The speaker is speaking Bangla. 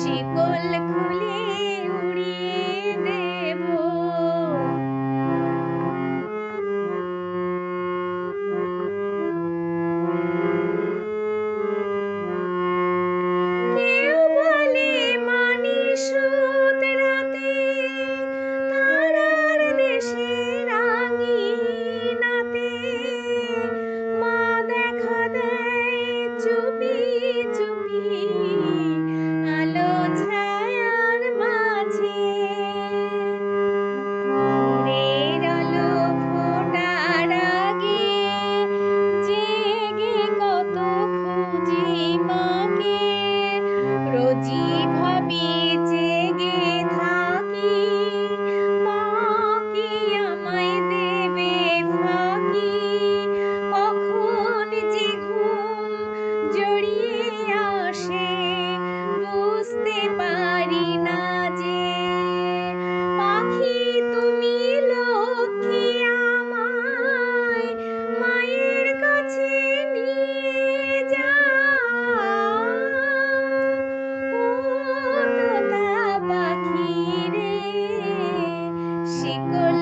শিকল খুলে উড়িয়ে দেব। কেউ বলে মানিসুত রাতে তারার দেশে রাঙিনাতে মা দেখা দেয় চুপি চুপি আলো ছায়ার মাঝে। ভোরের আলো ফোটার আগে জেগে কত খুঁজি মাকে। রোজই ভাবি জেগে থাকি মা কি আমায় দেবে ফাঁকি। কখন যে ঘুম জড়িয়ে আসে বুঝতে পারি না যে। পাখি তুমি লক্ষ্মী আমায় মায়ের কাছে নিয়ে যাও। ও তোতা পাখি রে শিকল